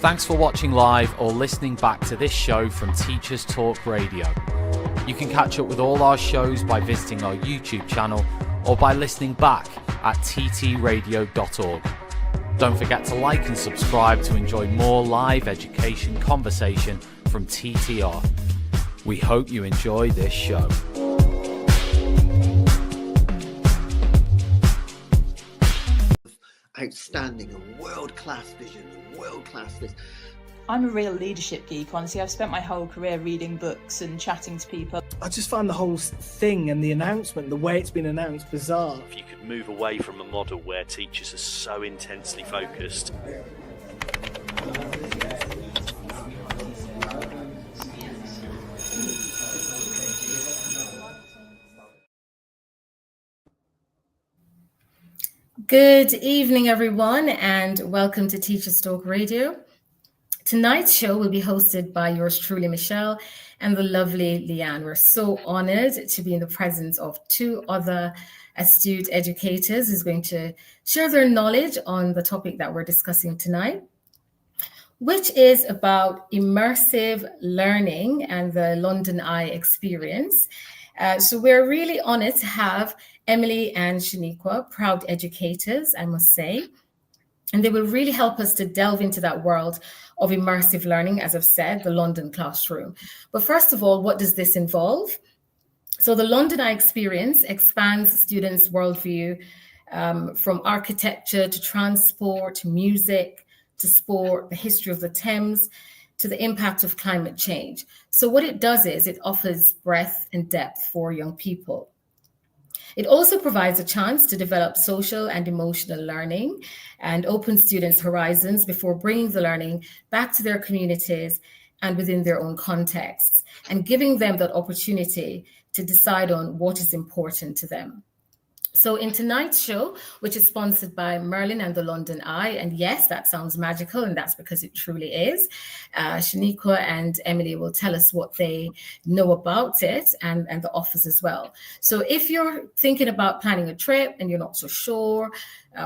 Thanks for watching live or listening back to this show from Teachers Talk Radio. You can catch up with all our shows by visiting our YouTube channel or by listening back at ttradio.org. Don't forget to like and subscribe to enjoy more live education conversation from TTR. We hope you enjoy this show. Outstanding and world-class vision and world-class this. I'm a real leadership geek, honestly. I've spent my whole career reading books and chatting to people. I just find the whole thing and the announcement, the way it's been announced, bizarre. If you could move away from a model where teachers are so intensely focused. Good evening, everyone, and welcome to Teachers Talk Radio. Tonight's show will be hosted by yours truly, Michelle, and the lovely Lianne. We're so honored to be in the presence of two other astute educators who's going to share their knowledge on the topic that we're discussing tonight, which is about immersive learning and the London Eye experience. So we're really honored to have Emily and Shaniqua, proud educators, I must say. And they will really help us to delve into that world of immersive learning, as I've said, the London classroom. But first of all, what does this involve? So the London Eye experience expands students' worldview from architecture to transport, music, to sport, the history of the Thames, to the impact of climate change. So what it does is it offers breadth and depth for young people. It also provides a chance to develop social and emotional learning and open students' horizons before bringing the learning back to their communities and within their own contexts, and giving them that opportunity to decide on what is important to them. So in tonight's show, which is sponsored by Merlin and the London Eye, and yes, that sounds magical, and that's because it truly is, Shaniqua and Emily will tell us what they know about it and the offers as well. So if you're thinking about planning a trip and you're not so sure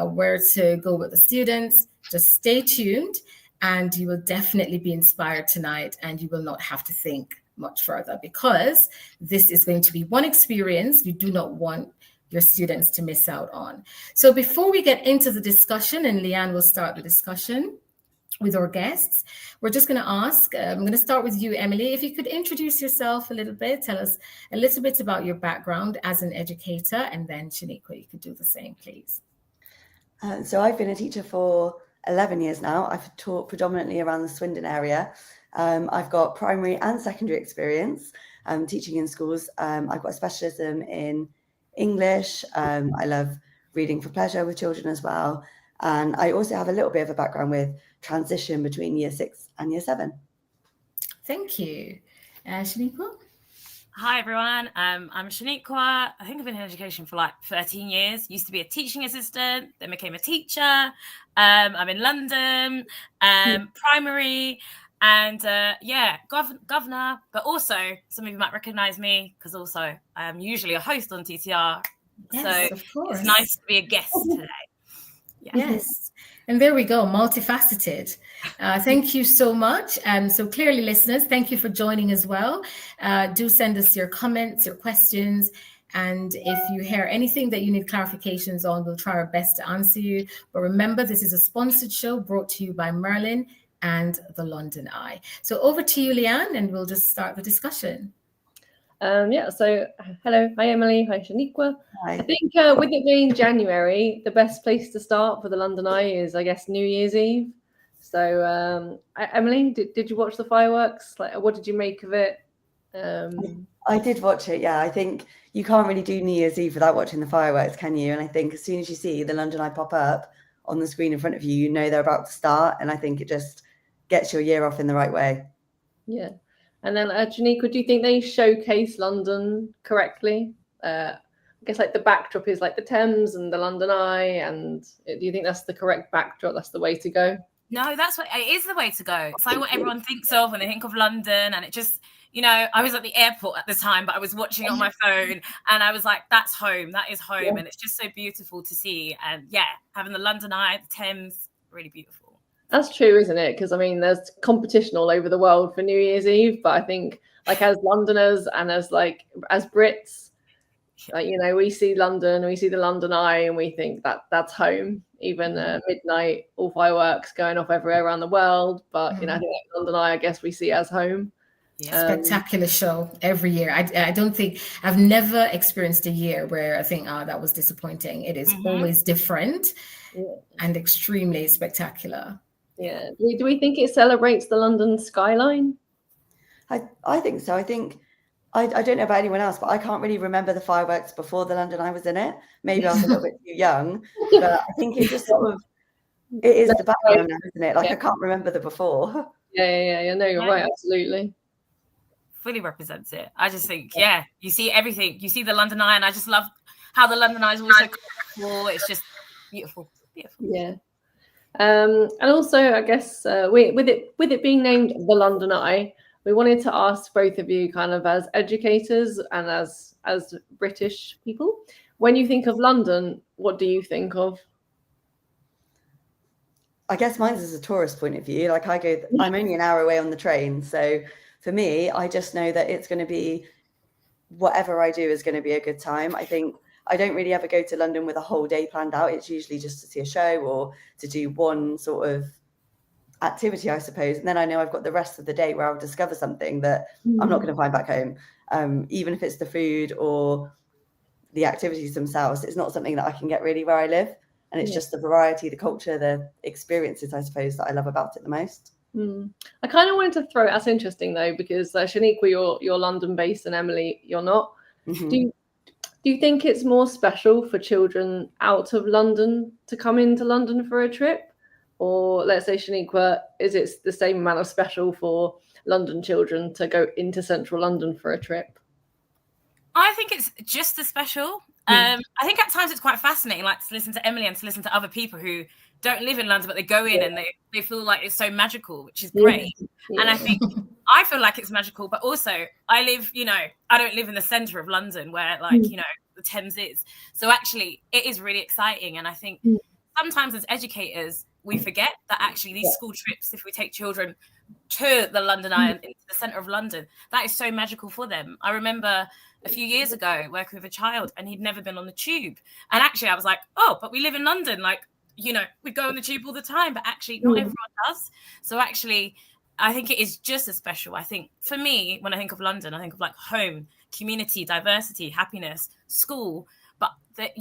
where to go with the students, just stay tuned and you will definitely be inspired tonight, and you will not have to think much further, because this is going to be one experience you do not want your students to miss out on. So before we get into the discussion, and Lianne will start the discussion with our guests, we're just going to ask, I'm going to start with you, Emily, if you could introduce yourself a little bit, tell us a little bit about your background as an educator, and then Shaniqua, you could do the same, please. So I've been a teacher for 11 years now. I've taught predominantly around the Swindon area. I've got primary and secondary experience teaching in schools. I've got a specialism in English. I love reading for pleasure with children as well. And I also have a little bit of a background with transition between year 6 and year 7. Thank you. Shaniqua? Hi, everyone. I'm Shaniqua. I think I've been in education for like 13 years. Used to be a teaching assistant, then became a teacher. I'm in London, primary. And governor, but also some of you might recognize me because also I'm usually a host on TTR. Yes, so of course. It's nice to be a guest today. Yeah. Yes. And there we go, multifaceted. Thank you so much. So clearly, listeners, thank you for joining as well. Do send us your comments, your questions. And if you hear anything that you need clarifications on, we'll try our best to answer you. But remember, this is a sponsored show brought to you by Merlin and the London Eye. So over to you, Lianne, and we'll just start the discussion. So hello, hi Emily, hi Shaniqua. Hi. I think with it being January, the best place to start for the London Eye is, I guess, New Year's Eve. So Emily, did you watch the fireworks? Like, what did you make of it? I did watch it, yeah. I think you can't really do New Year's Eve without watching the fireworks, can you? And I think as soon as you see the London Eye pop up on the screen in front of you, you know they're about to start. And I think it just gets your year off in the right way. Yeah. And then Shaniqua, do you think they showcase London correctly? I guess like the backdrop is like the Thames and the London Eye. And do you think that's the correct backdrop? That's the way to go? No, it is the way to go. It's like what everyone thinks of when they think of London. And it just, I was at the airport at the time, but I was watching it on my phone and I was like, that's home. That is home. Yeah. And it's just so beautiful to see. And yeah, having the London Eye, the Thames, really beautiful. That's true, isn't it? Because I mean, there's competition all over the world for New Year's Eve, but I think like as Londoners and as Brits, we see London, we see the London Eye, and we think that that's home. Even midnight, all fireworks going off everywhere around the world, but I think London Eye, I guess we see as home. Spectacular show every year. I don't think I've never experienced a year where I think, that was disappointing. It is always different and extremely spectacular. Yeah. Do we think it celebrates the London skyline? I think so. I think I don't know about anyone else, but I can't really remember the fireworks before the London Eye was in it. Maybe I was a little bit too young, but I think it just sort of it is the background now, isn't it? Like I can't remember the before. Yeah. No, you're right. Absolutely. Fully represents it. I just think, you see everything. You see the London Eye, and I just love how the London Eye is also cool. It's just beautiful. Yeah. And also, I guess with it being named the London Eye, we wanted to ask both of you, kind of as educators and as British people, when you think of London, what do you think of? I guess mine's as a tourist point of view. Like I'm only an hour away on the train, so for me, I just know that it's going to be whatever I do is going to be a good time. I think I don't really ever go to London with a whole day planned out. It's usually just to see a show or to do one sort of activity, I suppose. And then I know I've got the rest of the day where I'll discover something that I'm not going to find back home. Even if it's the food or the activities themselves, it's not something that I can get really where I live. And it's just the variety, the culture, the experiences, I suppose, that I love about it the most. I kind of wanted to throw it. That's interesting though, because Shaniqua, you're London based, and Emily, you're not. Do you think it's more special for children out of London to come into London for a trip, or let's say Shaniqua, is it the same amount of special for London children to go into central London for a trip? I think it's just as special. I think at times it's quite fascinating, like to listen to Emily and to listen to other people who don't live in London, but they go in and they feel like it's so magical, which is great. And I think I feel like it's magical, but also I live, I don't live in the centre of London where the Thames is. So actually it is really exciting. And I think sometimes as educators, we forget that actually these school trips, if we take children to the London Eye and into the centre of London, that is so magical for them. I remember a few years ago working with a child and he'd never been on the tube. And actually I was like, oh, but we live in London. Like, we go on the tube all the time, but actually not everyone does. So actually, I think it is just as special. I think for me, when I think of London, I think of like home, community, diversity, happiness, school. But, I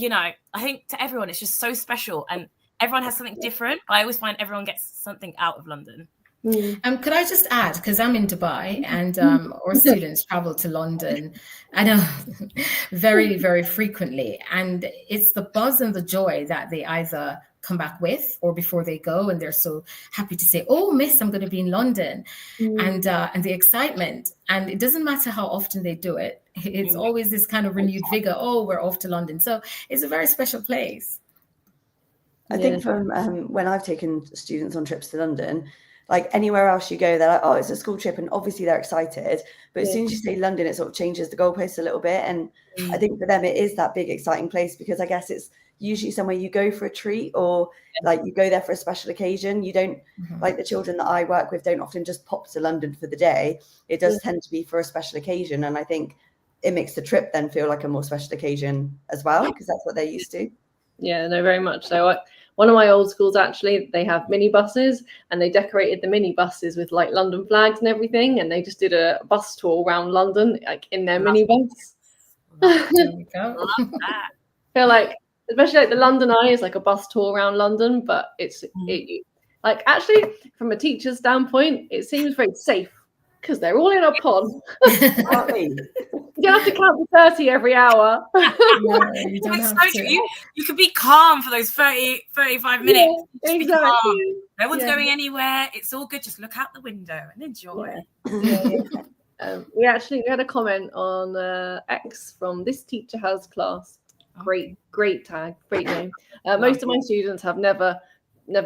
think to everyone, it's just so special. And everyone has something different. But I always find everyone gets something out of London. Could I just add, because I'm in Dubai and our students travel to London, I know, very, very frequently. And it's the buzz and the joy that they either come back with or before they go. And they're so happy to say, oh, miss, I'm going to be in London. And the excitement. And it doesn't matter how often they do it. It's always this kind of renewed vigor. Oh, we're off to London. So it's a very special place. I think from when I've taken students on trips to London, like anywhere else you go, they're like, oh, it's a school trip. And obviously they're excited. But as soon as you say London, it sort of changes the goalposts a little bit. And I think for them, it is that big, exciting place because I guess it's usually somewhere you go for a treat or like you go there for a special occasion. You don't like the children that I work with don't often just pop to London for the day. It does tend to be for a special occasion. And I think it makes the trip then feel like a more special occasion as well, because that's what they're used to. Yeah, no, very much so. One of my old schools, actually, they have mini buses and they decorated the mini buses with like London flags and everything. And they just did a bus tour around London, like in their mini bus. There we go. I feel like, especially like the London Eye is like a bus tour around London, but like actually from a teacher's standpoint, it seems very safe because they're all in a pod. You don't have to count to 30 every hour. No, you don't have to. You could be calm for those 30, 35 minutes. Yeah, exactly. No one's going anywhere. It's all good. Just look out the window and enjoy. We had a comment on X from This Teacher Has Class. Great tag, great name. Most of my students have never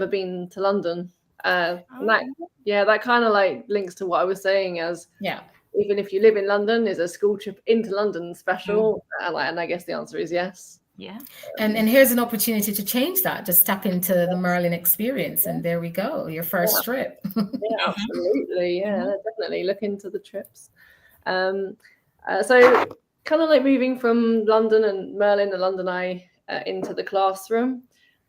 been to London. That kind of like links to what I was saying as even if you live in London, is a school trip into London special? And I guess the answer is yes. Yeah. And here's an opportunity to change that. Just tap into the Merlin experience, and there we go. Your first trip. Yeah, absolutely. Yeah, definitely look into the trips. So kind of like moving from London and Merlin and London Eye into the classroom.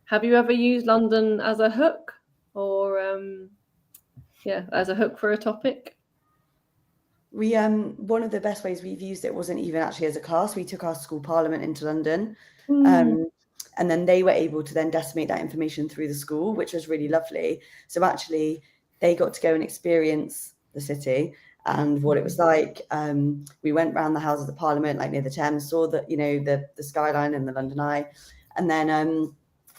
Have you ever used London as a hook, or as a hook for a topic? We one of the best ways we've used it wasn't even actually as a class. We took our school parliament into London, and then they were able to then disseminate that information through the school, which was really lovely. So actually, they got to go and experience the city and what it was like. We went around the Houses of Parliament, like near the Thames, saw the the skyline and the London Eye, and then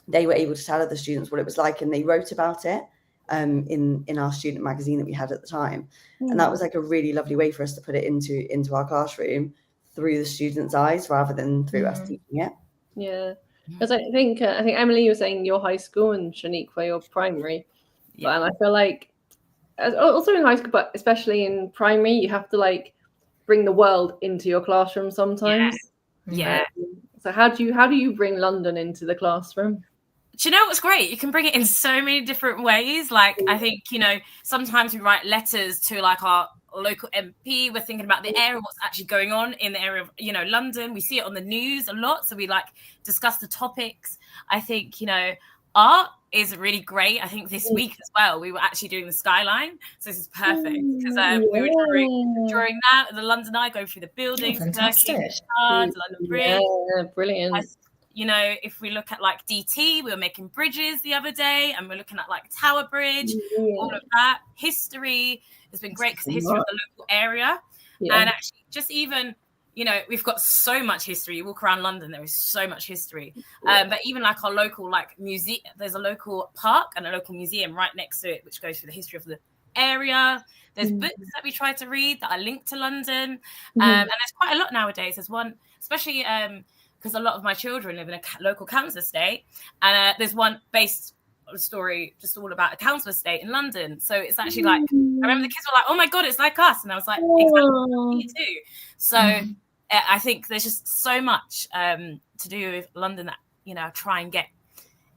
they were able to tell other students what it was like, and they wrote about it in our student magazine that we had at the time. And that was like a really lovely way for us to put it into our classroom through the students' eyes rather than through us teaching it. Yeah, because I think Emily, you were saying your high school, and Shaniqua, your primary. And I feel like also in high school, but especially in primary, you have to like bring the world into your classroom sometimes. Yeah. So how do you bring London into the classroom? Do you know what's great? You can bring it in so many different ways. Like, I think, sometimes we write letters to like our local MP. We're thinking about the area, what's actually going on in the area of, London. We see it on the news a lot. So we like discuss the topics. I think, art is really great. I think this week as well, we were actually doing the skyline. So this is perfect because we were drawing that, the London Eye, going through the buildings, fantastic. the London Bridge. Yeah, brilliant. If we look at like DT, we were making bridges the other day, and we're looking at like Tower Bridge, all of that. History has been great because the history of the local area. And actually just even, we've got so much history. You walk around London, there is so much history. But even like our local like museum, there's a local park and a local museum right next to it, which goes through the history of the area. There's books that we try to read that are linked to London. And there's quite a lot nowadays. There's one, especially because a lot of my children live in a local council estate, and there's one based on a story just all about a council estate in London. So it's actually like, I remember the kids were like, "Oh my God, it's like us," and I was like, "Exactly, me too." So I think there's just so much to do with London that try and get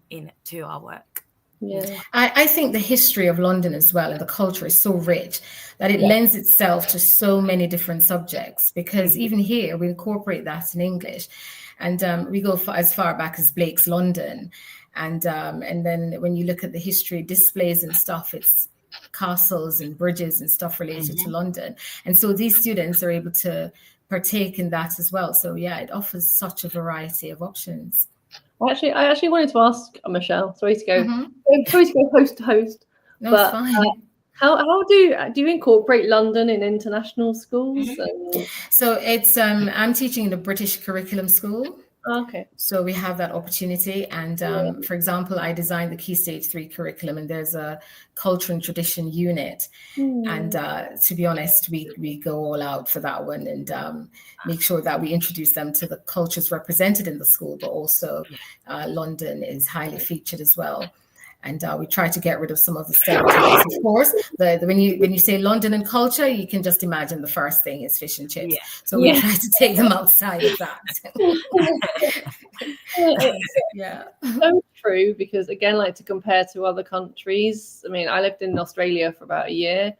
into our work. Yeah, I think the history of London as well and the culture is so rich that it lends itself to so many different subjects, because even here we incorporate that in English, and we go as far back as Blake's London, and then when you look at the history displays and stuff, it's castles and bridges and stuff related to London, and so these students are able to partake in that as well. So yeah, it offers such a variety of options. I actually wanted to ask Michelle. Sorry to go host to host. No, but it's fine. How do you incorporate London in international schools? So it's I'm teaching in a British curriculum school. Okay. So we have that opportunity, and for example, I designed the Key Stage 3 curriculum, and there's a culture and tradition unit, and to be honest, we go all out for that one, and make sure that we introduce them to the cultures represented in the school, but also London is highly featured as well. And we try to get rid of some of the stereotypes. Of course, when you say London and culture, you can just imagine the first thing is fish and chips. So we try to take them outside of that. So true, because again, like to compare to other countries. I mean, I lived in Australia for about a year,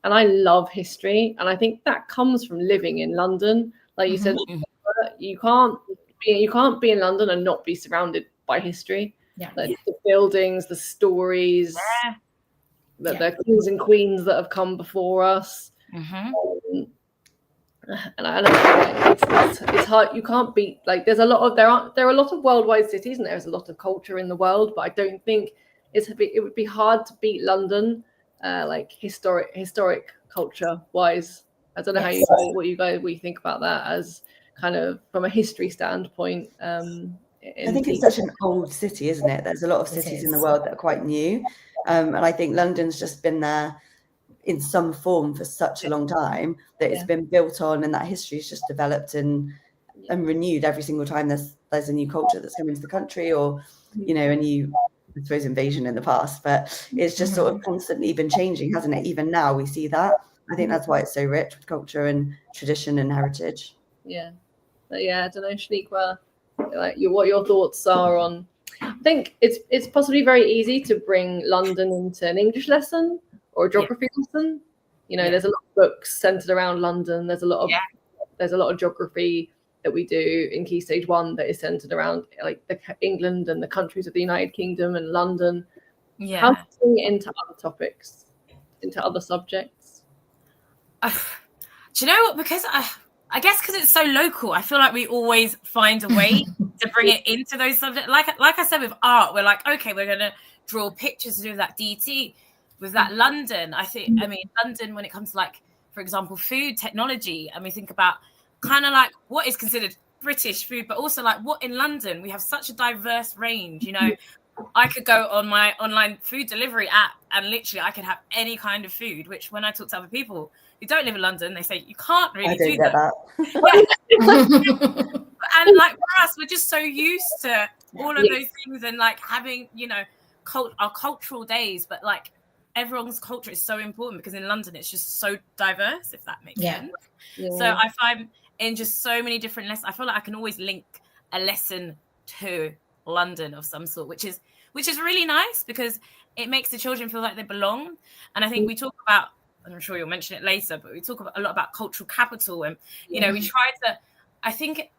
and I love history, and I think that comes from living in London. Like you said, you can't be in London and not be surrounded by history. Like the buildings, the stories, the kings and queens that have come before us. And I it's hard. You can't beat, like, there are a lot of worldwide cities, and there's a lot of culture in the world, but I don't think it would be hard to beat London, like historic culture wise. I don't know what you think about that as kind of from a history standpoint. I think it's such an old city, isn't it? There's a lot of cities in the world that are quite new. And I think London's just been there in some form for such a long time that it's been built on, and that history is just developed and renewed every single time there's a new culture that's come into the country, or, a new, I suppose, invasion in the past. But it's just sort of constantly been changing, hasn't it? Even now we see that. I think that's why it's so rich with culture and tradition and heritage. Yeah. But I don't know, Shaniqua. like what your thoughts are on. I think it's possibly very easy to bring London into an English lesson or a geography lesson. You know, there's a lot of books centered around London. There's a lot of geography that we do in Key Stage 1 that is centered around like England and the countries of the United Kingdom and London. Yeah. How to bring it into other topics, into other subjects? Do you know what? Because I guess because it's so local, I feel like we always find a way to bring it into those subjects. Like I said with art, we're like, okay, we're going to draw pictures to do that DT. With that London, I mean, London, when it comes to like, for example, food technology, and we think about kind of like what is considered British food, but also like what in London, we have such a diverse range, you know. I could go on my online food delivery app and literally I could have any kind of food, which when I talk to other people who don't live in London, they say, you can't really do that. And like for us, we're just so used to all of those things and like having, you know, our cultural days, but like everyone's culture is so important because in London it's just so diverse, if that makes sense. So I find in just so many different lessons, I feel like I can always link a lesson to London of some sort, which is really nice because it makes the children feel like they belong. And I think we talk about, and I'm sure you'll mention it later, but we talk a lot about cultural capital, and you know, we try to, I think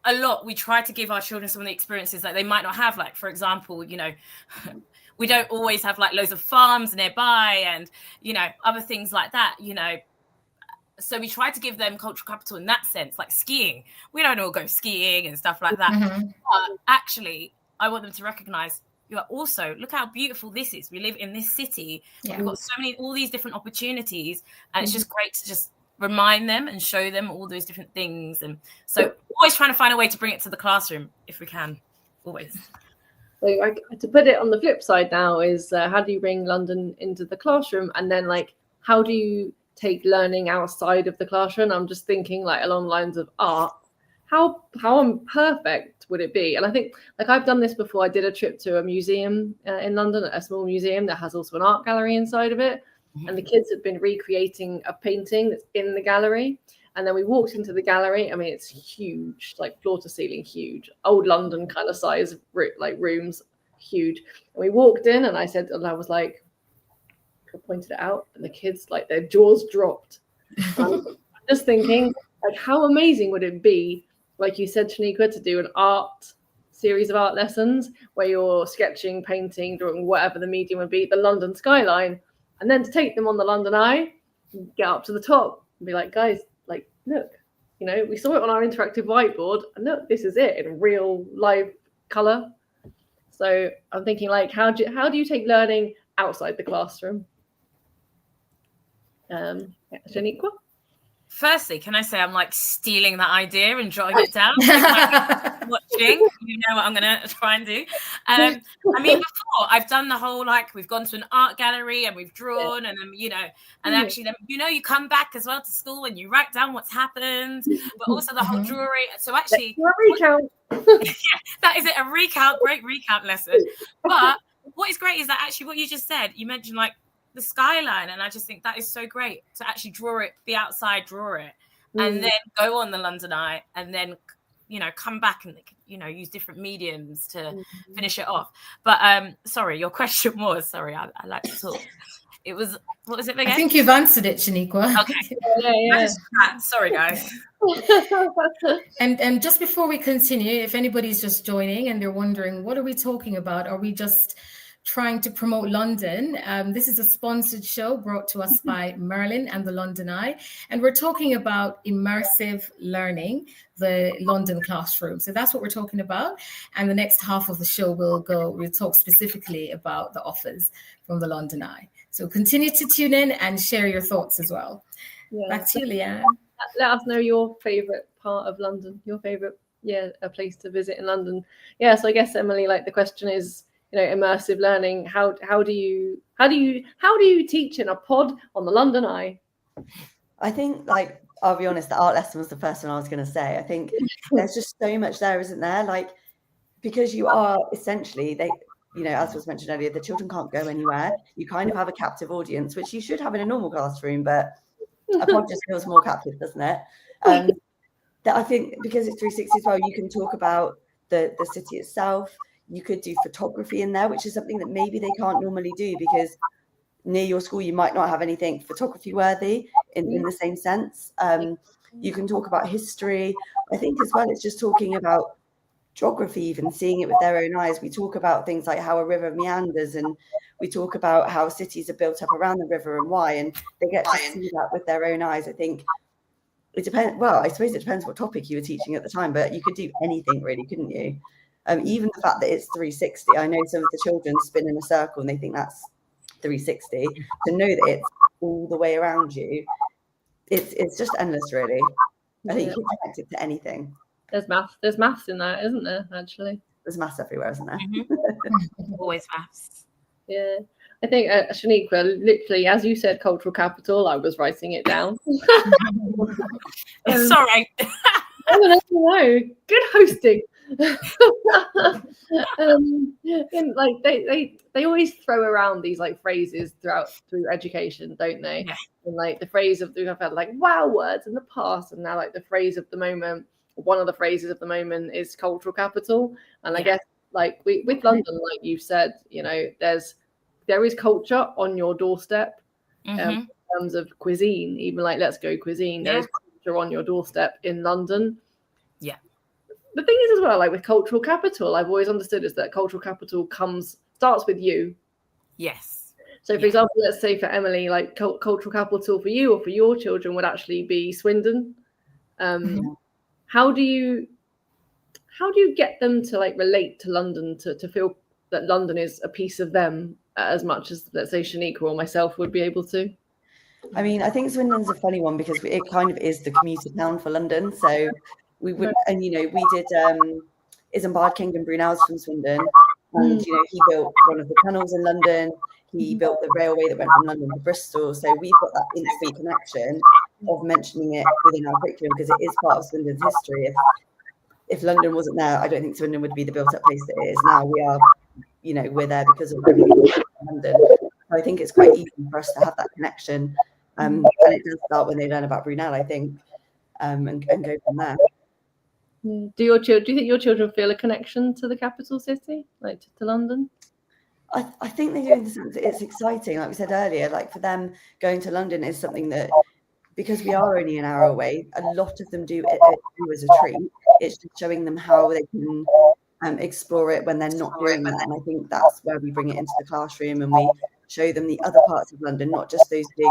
a lot, we try to give our children some of the experiences that they might not have. Like, for example, you know, we don't always have like loads of farms nearby and, you know, other things like that, you know. So we try to give them cultural capital in that sense, like skiing. We don't all go skiing and stuff like that. But actually, I want them to recognize, you are also, look how beautiful this is. We live in this city. We've got all these different opportunities. And it's just great to just remind them and show them all those different things. And so always trying to find a way to bring it to the classroom if we can, always. So to put it on the flip side now is how do you bring London into the classroom? And then like, how do you take learning outside of the classroom? I'm just thinking like along the lines of art. How imperfect would it be? And I think like I've done this before. I did a trip to a museum in London, a small museum that has also an art gallery inside of it. And the kids have been recreating a painting that's in the gallery. And then we walked into the gallery. I mean, it's huge, like floor to ceiling, huge, old London kind of size, like rooms, huge. And we walked in and I was like, I pointed it out, and the kids, like their jaws dropped. I'm just thinking, like, how amazing would it be, like you said, Shaniqua, to do an art series of art lessons where you're sketching, painting, drawing, whatever the medium would be, the London skyline, and then to take them on the London Eye, get up to the top and be like, guys, like, look, you know, we saw it on our interactive whiteboard, and look, this is it in real live color. So I'm thinking, like, how do you take learning outside the classroom? Shaniqua? Firstly, can I say I'm like stealing that idea and jotting it down? Like, watching, you know what I'm gonna try and do. I mean, before I've done the whole like we've gone to an art gallery and we've drawn, and then you know, and actually then you know you come back as well to school and you write down what's happened, but also the whole jewelry. So actually, recount. Yeah, that is it. A recount, great recount lesson. But what is great is that actually what you just said. You mentioned like the skyline, and I just think that is so great to actually draw it, be outside, draw it, and then go on the London Eye, and then you know come back and you know use different mediums to finish it off. But sorry, your question was I like to talk. It was, what was it again? I think you've answered it, Shaniqua. Okay. Sorry, guys. And just before we continue, if anybody's just joining and they're wondering, what are we talking about? Are we just trying to promote London? This is a sponsored show brought to us by Merlin and the London Eye. And we're talking about immersive learning, the London classroom. So that's what we're talking about. And the next half of the show, we'll talk specifically about the offers from the London Eye. So continue to tune in and share your thoughts as well. Yeah. Back to you, Lianne. Let us know your favourite part of London, your favourite, a place to visit in London. Yeah, so I guess, Emily, like the question is, you know, immersive learning. How do you teach in a pod on the London Eye? I think, like, I'll be honest, the art lesson was the first one I was going to say. I think there's just so much there, isn't there? Like, because you are essentially, you know, as was mentioned earlier, the children can't go anywhere. You kind of have a captive audience, which you should have in a normal classroom, but a pod just feels more captive, doesn't it? that I think because it's 360 as well, you can talk about the city itself. You could do photography in there, which is something that maybe they can't normally do because near your school you might not have anything photography worthy in the same sense. You can talk about history. I think as well it's just talking about geography, even seeing it with their own eyes. We talk about things like how a river meanders, and we talk about how cities are built up around the river and why, and they get to see that with their own eyes. I think it depends. Well, I suppose it depends what topic you were teaching at the time, but you could do anything really, couldn't you? Even the fact that it's 360. I know some of the children spin in a circle and they think that's 360. To know that it's all the way around you, it's just endless, really. I think you can connect it to anything. There's maths in that, isn't there? Actually, there's maths everywhere, isn't there? Always maths. Yeah, I think Shaniqua, literally, as you said, cultural capital. I was writing it down. Sorry. No, good hosting. Like they always throw around these like phrases through education, don't they? Yeah. And like the phrase of I've had like wow words in the past, and now like the phrase of the moment. One of the phrases of the moment is cultural capital, and I guess like with London, like you said, there is culture on your doorstep in terms of cuisine. Even like Let's Go Cuisine, there is culture on your doorstep in London. Yeah. The thing is as well, like with cultural capital, I've always understood is that cultural capital starts with you. Yes. So for example, let's say for Emily, like cultural capital for you or for your children would actually be Swindon. How do you get them to like relate to London, to feel that London is a piece of them as much as, let's say, Shaniqua or myself would be able to? I mean, I think Swindon's a funny one because it kind of is the commuter town for London. So we would, and we did Isambard King and Brunel's from Swindon, and he built one of the tunnels in London. He built the railway that went from London to Bristol. So we've got that instant connection of mentioning it within our curriculum because it is part of Swindon's history. If London wasn't there, I don't think Swindon would be the built-up place that it is now. We are, we're there because of London. So I think it's quite easy for us to have that connection, and it does start when they learn about Brunel, I think, and go from there. Do you think your children feel a connection to the capital city, like to London? I think they do in the sense that it's exciting. Like we said earlier, like for them, going to London is something that, because we are only an hour away, a lot of them do it as a treat. It's just showing them how they can explore it when they're not doing that. And I think that's where we bring it into the classroom and we show them the other parts of London, not just those big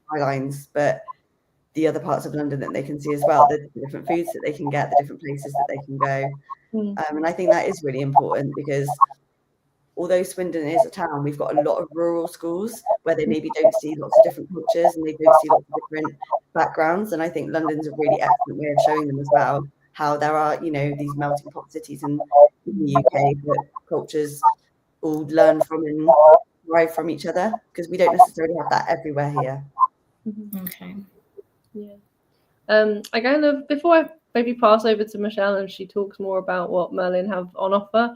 skylines, but the other parts of London that they can see as well, the different foods that they can get, the different places that they can go. And I think that is really important because although Swindon is a town, we've got a lot of rural schools where they maybe don't see lots of different cultures and they don't see lots of different backgrounds. And I think London's a really excellent way of showing them as well how there are, these melting pot cities in the UK that cultures all learn from and derive from each other, because we don't necessarily have that everywhere here. Okay. Yeah. I kind of, before I maybe pass over to Michelle and she talks more about what Merlin have on offer,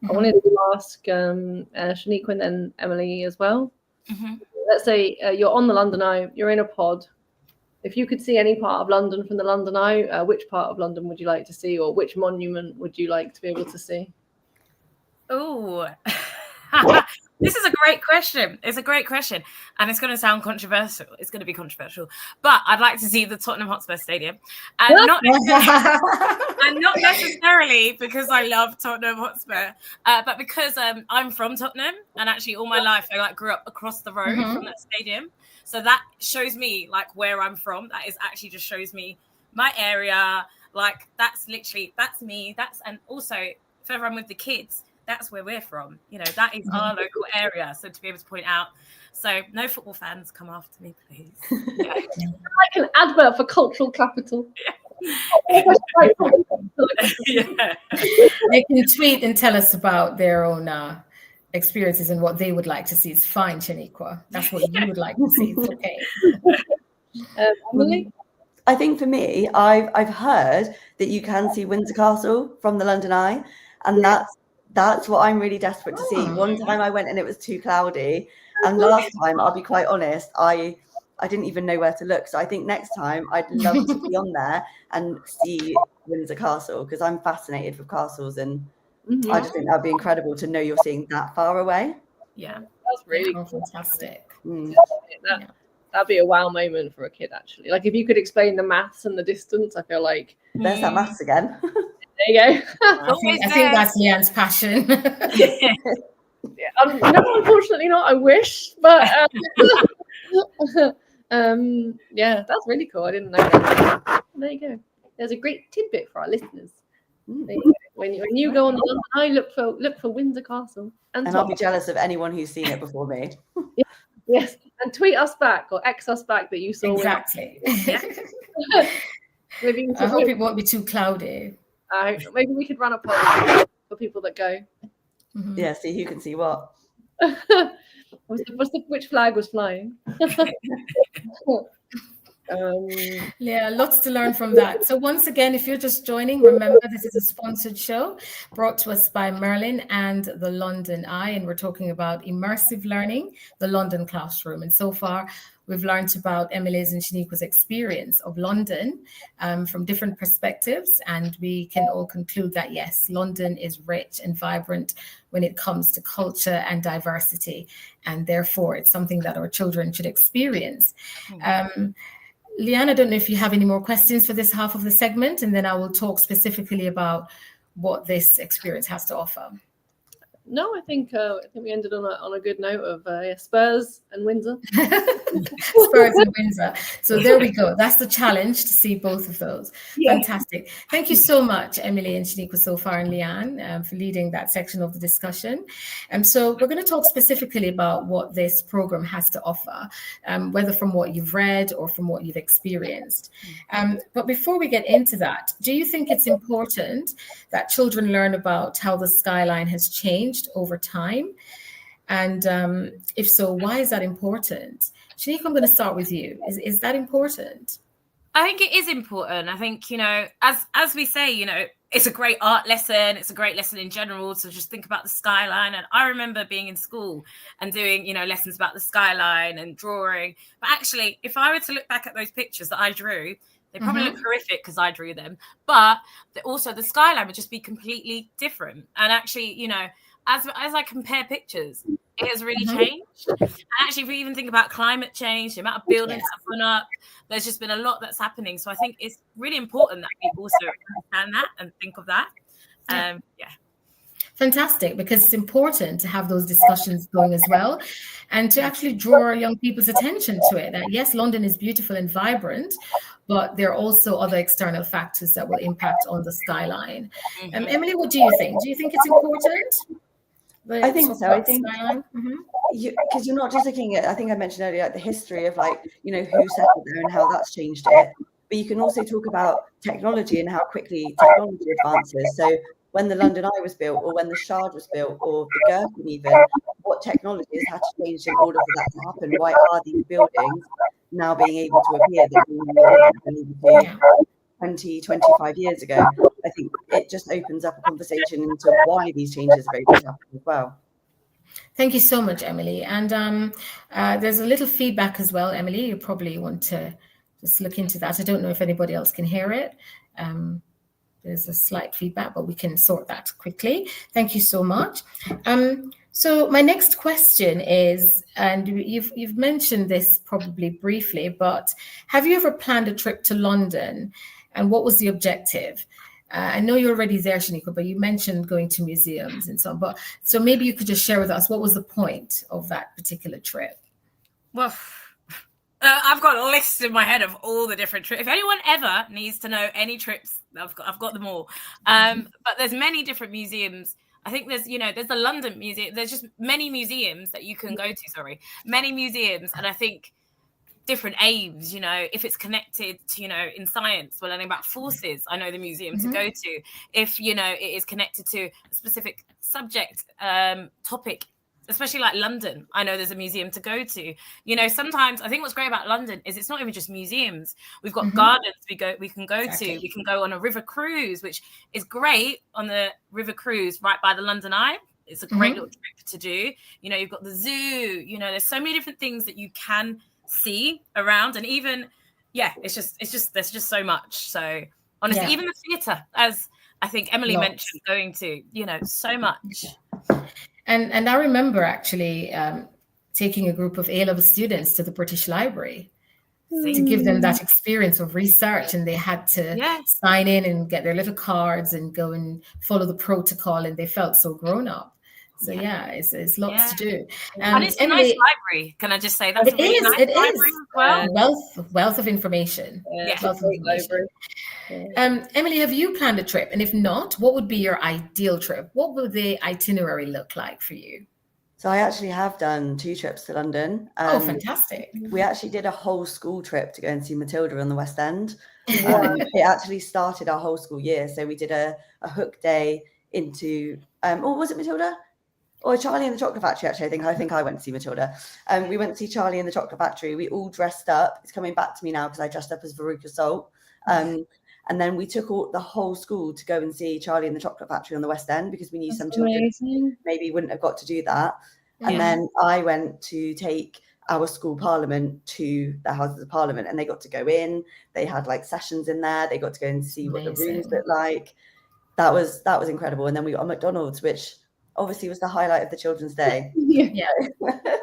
I wanted to ask Shaniqua and then Emily as well. Let's say you're on the London Eye, you're in a pod. If you could see any part of London from the London Eye, which part of London would you like to see, or which monument would you like to be able to see? Oh, this is a great question. It's a great question. And it's going to sound controversial. It's going to be controversial. But I'd like to see the Tottenham Hotspur Stadium. And not necessarily because I love Tottenham Hotspur, but because I'm from Tottenham. And actually all my life I grew up across the road from that stadium. So that shows me where I'm from. That is actually just shows me my area. That's me. And also if ever I'm with the kids, that's where we're from. That is our local area. So to be able to point out, so no football fans, come after me, please. Yeah. Like an advert for cultural capital. Yeah. They can tweet and tell us about their own experiences and what they would like to see. It's fine, Shaniqua. That's what you would like to see. It's okay. Emily? I think for me, I've heard that you can see Windsor Castle from the London Eye, and that's what I'm really desperate to see. One time I went and it was too cloudy, and last time, I'll be quite honest, I I didn't even know where to look. So I think next time I'd love to be on there and see Windsor Castle, because I'm fascinated with castles, and I just think that'd be incredible to know you're seeing that far away. Yeah, that's really cool. Fantastic. That'd be a wow moment for a kid, actually. Like if you could explain the maths and the distance, I feel like there's that maths again. There you go. I think that's Lianne's passion. No, unfortunately not. I wish, but yeah, that's really cool. I didn't know that. There you go. There's a great tidbit for our listeners. When you go on the London Eye, look for Windsor Castle, and I'll be jealous of anyone who's seen it before me. Yes, and tweet us back or X us back that you saw exactly. Maybe I hope it won't be too cloudy. Maybe we could run a poll for people that go. Yeah, see who can see what. Which flag was flying? Yeah, lots to learn from that. So once again, if you're just joining, remember this is a sponsored show brought to us by Merlin and the London Eye, and we're talking about immersive learning, the London classroom. And so far, we've learned about Emily's and Shaniqua's experience of London from different perspectives, and we can all conclude that yes, London is rich and vibrant when it comes to culture and diversity, and therefore it's something that our children should experience. Lianne, I don't know if you have any more questions for this half of the segment, and then I will talk specifically about what this experience has to offer. No, I think we ended on a good note of Spurs and Windsor. Spurs and Windsor. So there we go. That's the challenge, to see both of those. Yeah. Fantastic. Thank you so much, Emily and Shaniqua so far, and Lianne, for leading that section of the discussion. So we're going to talk specifically about what this program has to offer, whether from what you've read or from what you've experienced. But before we get into that, do you think it's important that children learn about how the skyline has changed over time? And if so, why is that important? Shaniqua, I'm going to start with you. Is that important? I think it is important. I think, as we say, it's a great art lesson. It's a great lesson in general. So just think about the skyline. And I remember being in school and doing, lessons about the skyline and drawing. But actually, if I were to look back at those pictures that I drew, they probably look horrific because I drew them. But also the skyline would just be completely different. And actually, as I compare pictures, it has really changed. And actually, if we even think about climate change, the amount of buildings that have gone up, there's just been a lot that's happening. So I think it's really important that we also understand that and think of that. Fantastic, because it's important to have those discussions going as well, and to actually draw young people's attention to it. That yes, London is beautiful and vibrant, but there are also other external factors that will impact on the skyline. Emily, what do you think? Do you think it's important? I think so. I think because you're not just looking at, I think I mentioned earlier, like the history of who settled there and how that's changed it, but you can also talk about technology and how quickly technology advances. So when the London Eye was built, or when the Shard was built, or the Gherkin even, what technologies had to change in order for that to happen? Why are these buildings now being able to appear that we were able to 20, 25 years ago? I think it just opens up a conversation into why these changes are able to happen as well. Thank you so much, Emily. And there's a little feedback as well, Emily. You probably want to just look into that. I don't know if anybody else can hear it. There's a slight feedback, but we can sort that quickly. Thank you so much. So my next question is, and you've mentioned this probably briefly, but have you ever planned a trip to London, and what was the objective? I know you're already there, Shaniqua, but you mentioned going to museums and so on. But so maybe you could just share with us, what was the point of that particular trip? Well, I've got a list in my head of all the different trips. If anyone ever needs to know any trips, I've got them all. But there's many different museums. I think there's the London Museum. There's just many museums that you can go to. Many museums, and I think different aims. If it's connected to in science, we're learning about forces. I know the museum to go to. If it is connected to a specific subject topic. Especially like London, I know there's a museum to go to. Sometimes I think what's great about London is it's not even just museums. We've got gardens we can go to. We can go on a river cruise, which is great on the river cruise right by the London Eye. It's a great little trip to do. You've got the zoo. There's so many different things that you can see around. And even, there's just so much. So honestly, even the theatre, as I think Emily mentioned, going to, so much. And I remember actually taking a group of A-level students to the British Library to give them that experience of research, and they had to sign in and get their little cards and go and follow the protocol, and they felt so grown up. So it's lots to do. And it's Emily, a nice library. Can I just say that's a really nice library as well? Wealth of information. Wealth of information. Emily, have you planned a trip? And if not, what would be your ideal trip? What would the itinerary look like for you? So I actually have done 2 trips to London. Fantastic. We actually did a whole school trip to go and see Matilda on the West End. It actually started our whole school year. So we did a hook day into, or was it Matilda? Or Charlie and the Chocolate Factory, actually. I think I went to see Matilda. We went to see Charlie and the Chocolate Factory. We all dressed up. It's coming back to me now because I dressed up as Veruca Salt. And then we took the whole school to go and see Charlie and the Chocolate Factory on the West End because we knew some children maybe wouldn't have got to do that. And then I went to take our school parliament to the Houses of Parliament, and they got to go in. They had like sessions in there. They got to go and see what the rooms looked like. That was incredible. And then we got a McDonald's, which obviously was the highlight of the children's day.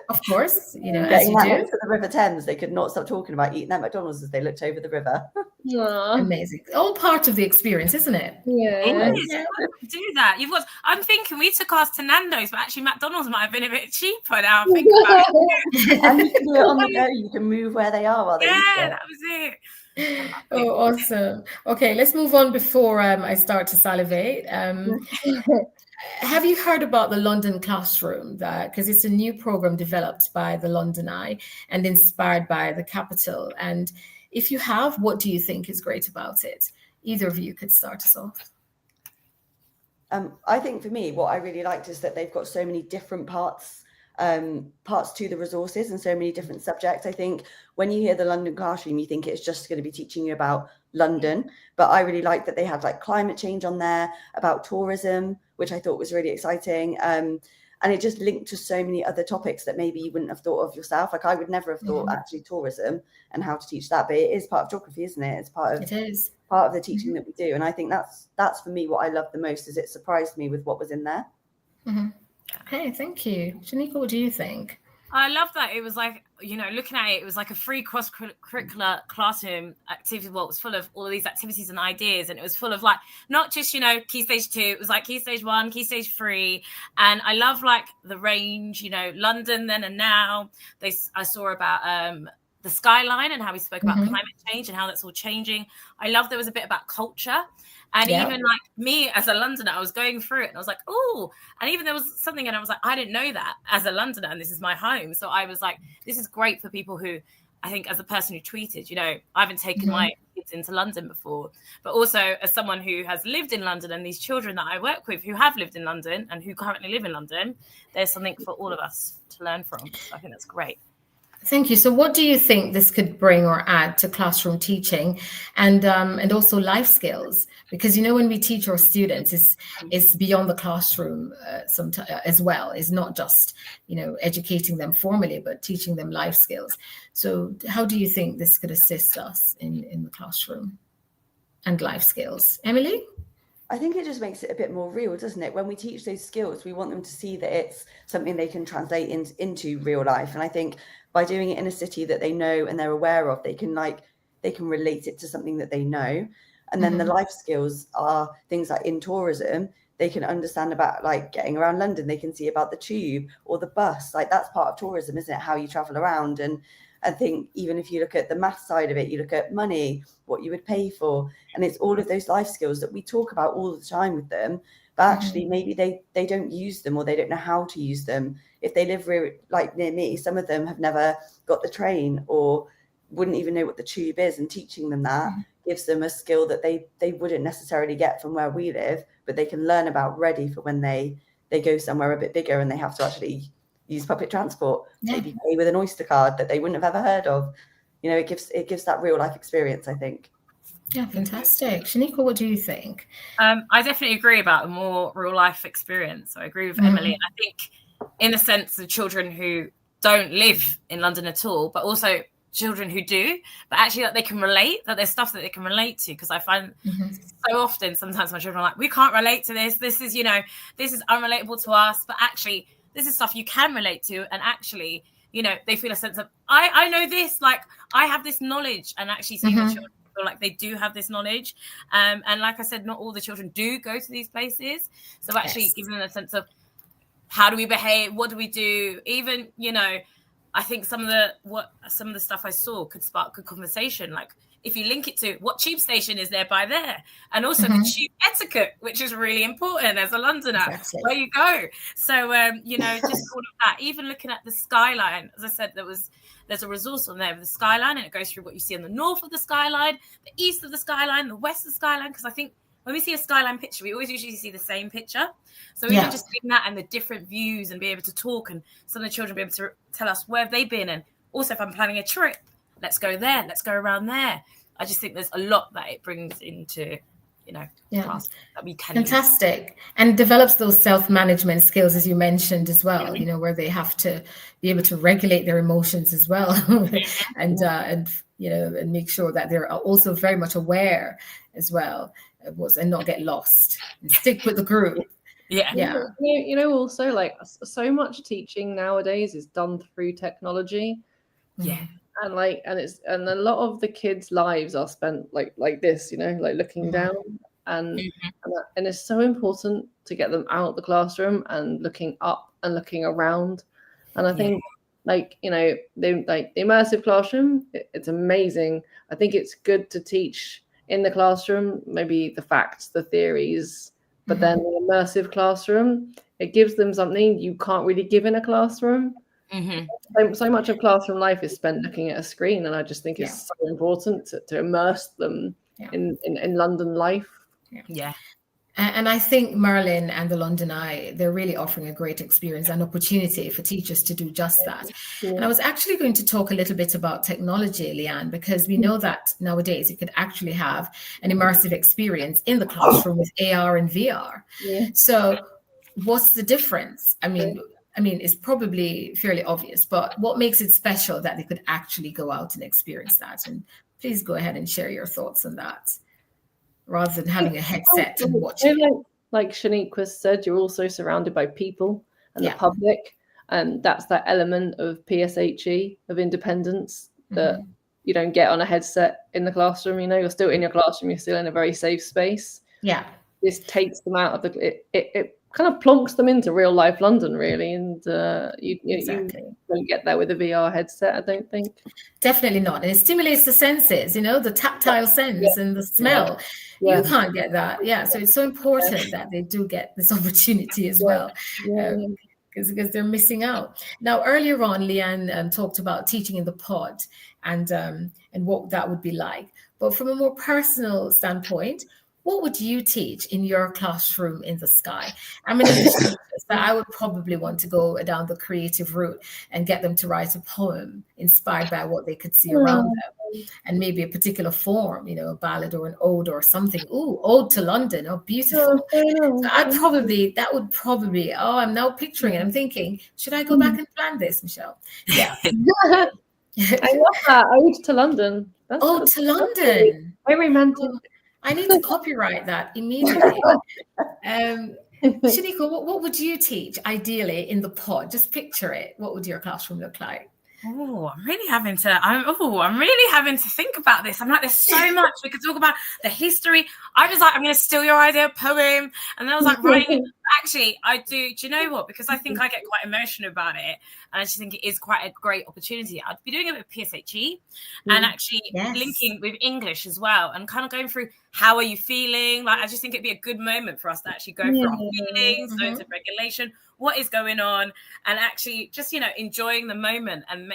Of course, as you do. To the River Thames, they could not stop talking about eating that McDonald's as they looked over the river. Amazing. All part of the experience, isn't it? Do that. I'm thinking we took ours to Nando's, but actually McDonald's might have been a bit cheaper now. I think about it. And you can do it on the go. You can move where they are while they eat it. That was it. Oh, awesome. Okay, let's move on before I start to salivate. Have you heard about the London Classroom? Because it's a new program developed by the London Eye and inspired by the capital. And if you have, what do you think is great about it? Either of you could start us off. I think for me, what I really liked is that they've got so many different parts to the resources and so many different subjects. I think when you hear the London Classroom, you think it's just going to be teaching you about London, but I really like that they had like climate change on there, about tourism, which I thought was really exciting. And it just linked to so many other topics that maybe you wouldn't have thought of yourself. Like I would never have thought actually tourism and how to teach that, but it is part of geography, isn't it? It's part of the teaching that we do. And I think that's for me what I love the most, is it surprised me with what was in there. Okay, thank you. Shanika, what do you think? I love that. It was like, looking at it, it was like a free cross-curricular classroom activity. Well, it was full of all of these activities and ideas. And it was full of like, not just, Key Stage 2, it was like Key Stage 1, Key Stage 3. And I love like the range, London then and now. I saw about the skyline and how we spoke about climate change and how that's all changing. I love there was a bit about culture. And even like me as a Londoner, I was going through it and I was like, oh, and even there was something and I was like, I didn't know that as a Londoner and this is my home. So I was like, this is great for people who, I think as a person who tweeted, I haven't taken my kids into London before, but also as someone who has lived in London and these children that I work with who have lived in London and who currently live in London, there's something for all of us to learn from. So I think that's great. Thank you. So what do you think this could bring or add to classroom teaching and also life skills? Because, when we teach our students, it's beyond the classroom as well. It's not just, educating them formally, but teaching them life skills. So how do you think this could assist us in the classroom and life skills? Emily? I think it just makes it a bit more real, doesn't it? When we teach those skills, we want them to see that it's something they can translate into real life. And I think by doing it in a city that they know and they're aware of, they can relate it to something that they know. And then the life skills are things like in tourism, they can understand about like getting around London. They can see about the tube or the bus. Like that's part of tourism, isn't it? How you travel around. And I think even if you look at the math side of it, you look at money, what you would pay for, and it's all of those life skills that we talk about all the time with them, but actually maybe they don't use them or they don't know how to use them. If they live like near me, some of them have never got the train or wouldn't even know what the tube is, and teaching them that gives them a skill that they wouldn't necessarily get from where we live, but they can learn about ready for when they go somewhere a bit bigger and they have to actually use public transport, maybe pay with an Oyster card that they wouldn't have ever heard of. It gives that real life experience, I think. Yeah, fantastic. Shanika, what do you think? I definitely agree about a more real life experience. So I agree with Emily. And I think in the sense of children who don't live in London at all, but also children who do, but actually that they can relate, that there's stuff that they can relate to. Because I find so often, sometimes my children are like, we can't relate to this. This is, this is unrelatable to us. But actually, this is stuff you can relate to. And actually, they feel a sense of, I know this, like I have this knowledge. And actually seeing the children feel like they do have this knowledge. And like I said, not all the children do go to these places. So actually giving them a sense of, how do we behave? What do we do? Even, I think some of the stuff I saw could spark good conversation. Like if you link it to what tube station is there by there, and also the tube etiquette, which is really important as a Londoner, where you go. So just all of that. Even looking at the skyline, as I said, there's a resource on there with the skyline, and it goes through what you see on the north of the skyline, the east of the skyline, the west of the skyline. Because I think when we see a skyline picture, we always usually see the same picture. So even just seeing that and the different views and be able to talk, and some of the children be able to tell us where they've been. And also if I'm planning a trip, let's go there, let's go around there. I just think there's a lot that it brings into, class that we can Fantastic. Use. And develops those self-management skills, as you mentioned as well, where they have to be able to regulate their emotions as well. and make sure that they're also very much aware as well and not get lost and stick with the group. Also like so much teaching nowadays is done through technology. And a lot of the kids' lives are spent like this, like looking down, and it's so important to get them out of the classroom and looking up and looking around. And I think the immersive classroom, it's amazing. I think it's good to teach in the classroom, maybe the facts, the theories, but then the immersive classroom, it gives them something you can't really give in a classroom. So much of classroom life is spent looking at a screen, and I just think it's so important to immerse them in London life. And I think Merlin and the London Eye, they're really offering a great experience and opportunity for teachers to do just that. And I was actually going to talk a little bit about technology, Lianne, because we know that nowadays you could actually have an immersive experience in the classroom with AR and VR. So what's the difference? I mean, it's probably fairly obvious, but what makes it special that they could actually go out and experience that? And please go ahead and share your thoughts on that, rather than having a headset and watching it. Like Shaniqua said, you're also surrounded by people and the public, and that's that element of PSHE, of independence, that you don't get on a headset in the classroom. You're still in your classroom, you're still in a very safe space. This takes them out of it kind of plonks them into real life London, really, and you don't get that with a VR headset, I don't think. Definitely not. And it stimulates the senses, the tactile sense and the smell. You can't get that. So it's so important that they do get this opportunity as well, because they're missing out. Now, earlier on, Lianne talked about teaching in the pod and what that would be like. But from a more personal standpoint, what would you teach in your classroom in the sky? I would probably want to go down the creative route and get them to write a poem inspired by what they could see around them, and maybe a particular form, a ballad or an ode or something. Ooh, ode to London. Oh, beautiful. So I'm now picturing it. I'm thinking, should I go back and plan this, Michelle? I love that. Ode to London. Ode to London. Very romantic. I need to copyright that immediately. Shaniqua, what would you teach ideally in the pod? Just picture it. What would your classroom look like? I'm really having to think about this. I'm like, there's so much we could talk about. The history. I was like, I'm going to steal your idea, poem. And then I was like, writing. Actually, I do. Do you know what? Because I think I get quite emotional about it. And I just think it is quite a great opportunity. I'd be doing it with PSHE and actually linking with English as well, and kind of going through, how are you feeling? Like, I just think it'd be a good moment for us to actually go through our feelings, zones of regulation, what is going on, and actually just, enjoying the moment and,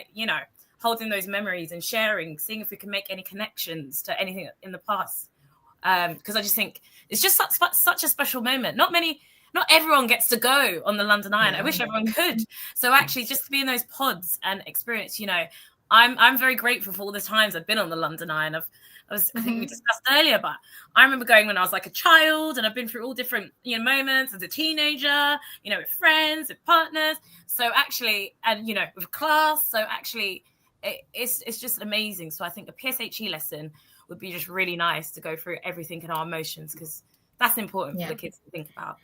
holding those memories and sharing, seeing if we can make any connections to anything in the past. Because I just think it's just such a special moment. Not everyone gets to go on the London Eye, and I wish everyone could. So actually just to be in those pods and experience, I'm very grateful for all the times I've been on the London Eye, and I think we discussed earlier, but I remember going when I was like a child, and I've been through all different moments as a teenager, with friends, with partners. So actually, and with class. So actually, it's just amazing. So I think a PSHE lesson would be just really nice to go through everything in our emotions, because that's important for the kids to think about.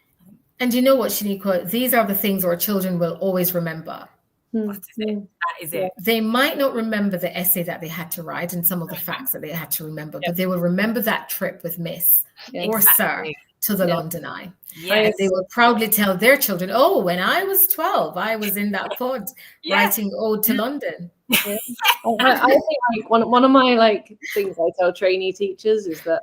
And you know what, Shaniqua? These are the things our children will always remember. That is it. They might not remember the essay that they had to write and some of the facts that they had to remember, but they will remember that trip with Miss or Sir to the London Eye. Yes. And they will proudly tell their children, oh, when I was 12, I was in that pod writing Ode to London. I think like one of my like things I tell trainee teachers is that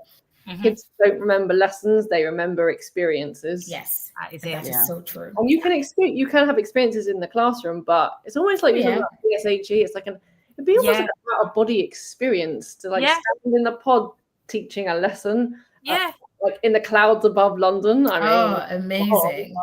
kids don't remember lessons, they remember experiences. Yes, that is That is so true. And you can have experiences in the classroom, but it's almost like you're talking about PSHE. It's like it'd be almost like an out-of-body experience to like stand in the pod teaching a lesson. Like in the clouds above London. I mean, amazing.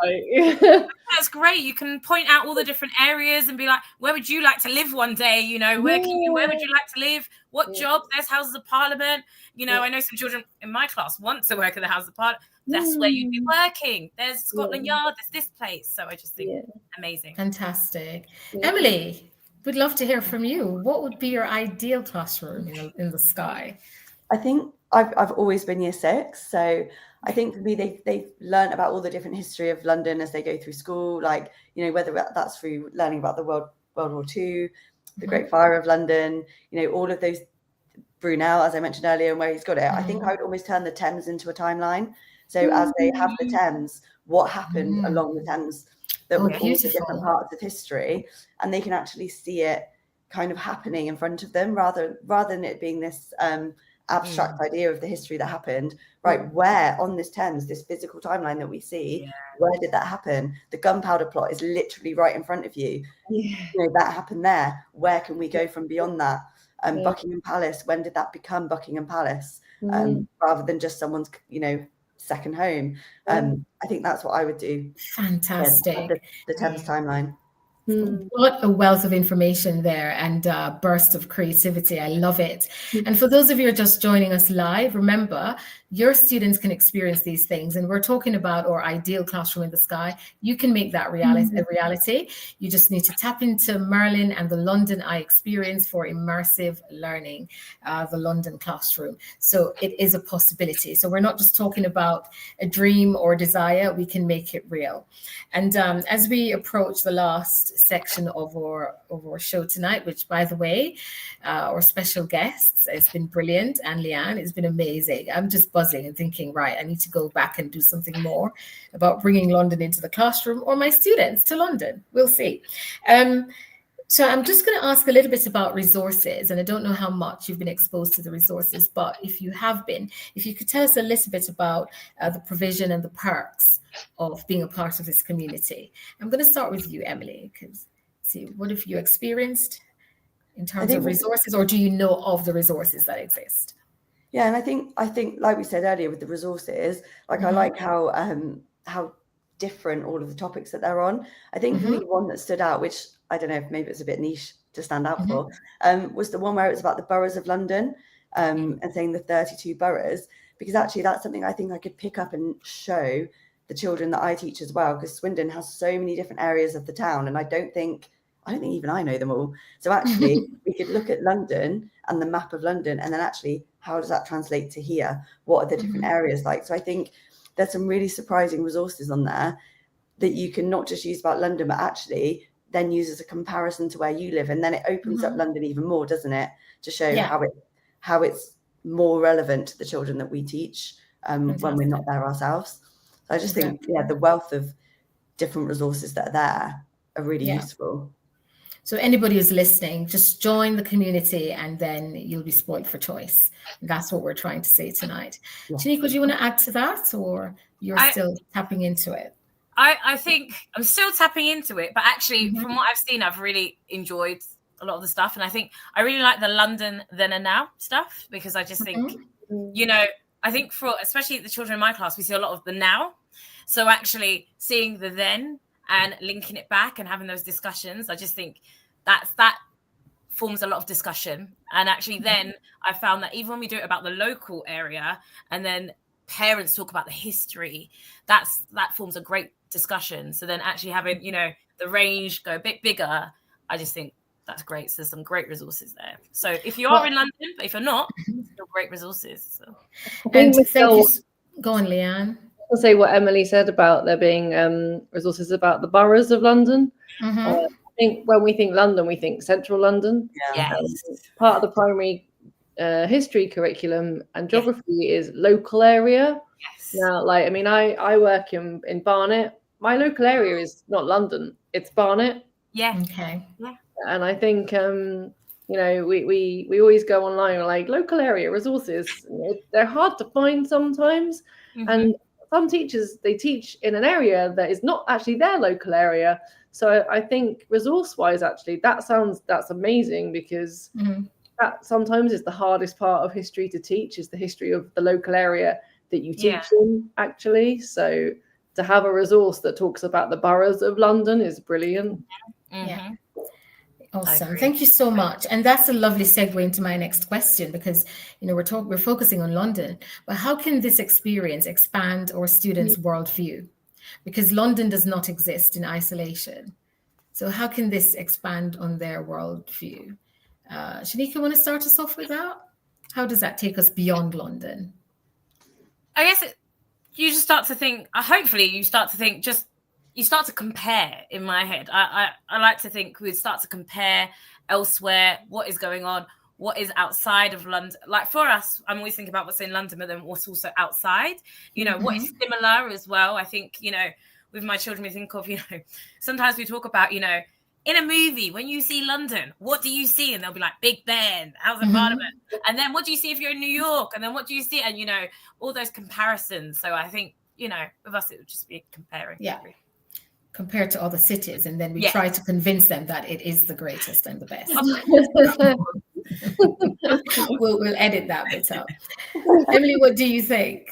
That's great. You can point out all the different areas and be like, where would you like to live one day? You know, where would you like to live? What job? There's Houses of Parliament. You know, I know some children in my class want to work in the House of Parliament. That's where you'd be working. There's Scotland Yard. There's this place. So I just think amazing. Fantastic. Emily, we'd love to hear from you. What would be your ideal classroom in the sky? I think I've always been year 6, so I think for me they've learned about all the different history of London as they go through school, like, you know, whether that's through learning about the World War II, the Great Fire of London, you know, all of those, Brunel, as I mentioned earlier, and where he's got it. I think I would always turn the Thames into a timeline. So as they have the Thames, what happened along the Thames that were all the different parts of history, and they can actually see it kind of happening in front of them, rather than it being this abstract idea of the history that happened, right? Where on this Thames, this physical timeline that we see, where did that happen? The gunpowder plot is literally right in front of you. You know, that happened there. Where can we go from beyond that? Buckingham Palace, when did that become Buckingham Palace? Rather than just someone's, you know, second home. I think that's what I would do. Fantastic. The Thames timeline. What a wealth of information there, and a burst of creativity. I love it. And for those of you who are just joining us live, remember, your students can experience these things, and we're talking about our ideal classroom in the sky. You can make that a reality. You just need to tap into Merlin and the London Eye experience for immersive learning, the London classroom. So it is a possibility. So we're not just talking about a dream or desire, we can make it real. And as we approach the last section of our show tonight, which, by the way, our special guests, it's been brilliant, and Lianne, it's been amazing. I'm just buzzing and thinking, right, I need to go back and do something more about bringing London into the classroom, or my students to London. We'll see. So I'm just going to ask a little bit about resources, and I don't know how much you've been exposed to the resources, but if you have been, if you could tell us a little bit about the provision and the perks of being a part of this community. I'm going to start with you, Emily, because what have you experienced in terms of resources, or do you know of the resources that exist? Yeah, and I think like we said earlier with the resources, like I like how different all of the topics that they're on. I think for me, one that stood out, which I don't know if maybe it's a bit niche to stand out for, was the one where it was about the boroughs of London, and saying the 32 boroughs, because actually that's something I think I could pick up and show the children that I teach as well, because Swindon has so many different areas of the town, and I don't think even I know them all. So actually we could look at London and the map of London, and then actually how does that translate to here? What are the different areas like? So I think there's some really surprising resources on there that you can not just use about London, but actually then use as a comparison to where you live. And then it opens up London even more, doesn't it? To show how it's more relevant to the children that we teach when we're not there ourselves. So I just think, the wealth of different resources that are there are really useful. So anybody who's listening, just join the community, and then you'll be spoiled for choice. That's what we're trying to say tonight. Shaniqua, do you want to add to that, or you're still tapping into it? I think I'm still tapping into it, but actually from what I've seen, I've really enjoyed a lot of the stuff. And I think I really like the London then and now stuff, because I just think, you know, I think for especially the children in my class, we see a lot of the now. So actually seeing the then and linking it back and having those discussions, I just think that forms a lot of discussion. And actually then I found that even when we do it about the local area and then parents talk about the history, that forms a great discussion. So then actually having, you know, the range go a bit bigger, I just think that's great. So there's some great resources there. So if you are in London, but if you're not, still great resources. So. And thank you. Go on, Lianne. I'll say what Emily said about there being resources about the boroughs of London. I think when we think London, we think central London. Yes. Part of the primary history curriculum and geography is local area. Yes. Now, like, I mean, I work in Barnet. My local area is not London, it's Barnet. Yeah. Okay. Yeah. And I think, you know, we always go online, we're like, local area resources. They're hard to find sometimes. And some teachers, they teach in an area that is not actually their local area. So I think resource-wise, actually, that's amazing, because that sometimes is the hardest part of history to teach, is the history of the local area that you teach in, actually. So to have a resource that talks about the boroughs of London is brilliant. Yeah. Awesome. Thank you so much. And that's a lovely segue into my next question, because, you know, we're focusing on London, but how can this experience expand our students' worldview? Because London does not exist in isolation. So how can this expand on their worldview? Shanika, want to start us off with that? How does that take us beyond London? I guess you just start to think, hopefully you start to compare in my head. I like to think we'd start to compare elsewhere, what is going on, what is outside of London. Like for us, I'm always thinking about what's in London, but then what's also outside, you know, what is similar as well. I think, you know, with my children, we think of, you know, sometimes we talk about, you know, in a movie, when you see London, what do you see? And they'll be like, Big Ben, House of Parliament. And then what do you see if you're in New York? And then what do you see? And, you know, all those comparisons. So I think, you know, with us, it would just be comparing. Yeah. Compared to other cities. And then we try to convince them that it is the greatest and the best. We'll edit that bit out. Emily, what do you think?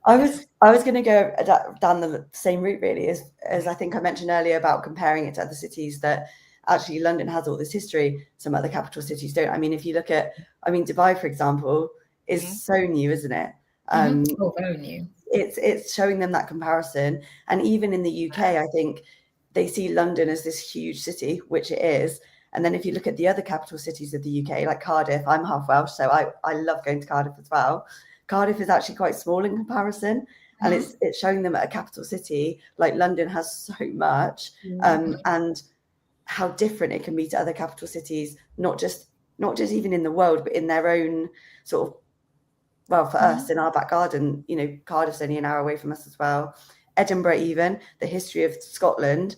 I was going to go down the same route, really, as I think I mentioned earlier about comparing it to other cities, that actually London has all this history. Some other capital cities don't. I mean, if you look at, Dubai, for example, is so new, isn't it? Very new. It's showing them that comparison. And even in the UK, I think they see London as this huge city, which it is. And then if you look at the other capital cities of the UK, like Cardiff, I'm half Welsh, so I love going to Cardiff as well. Cardiff is actually quite small in comparison, and it's showing them at a capital city like London has so much, and how different it can be to other capital cities, not just even in the world, but in their own sort of, well, for us in our back garden, you know, Cardiff's only an hour away from us as well. Edinburgh, even the history of Scotland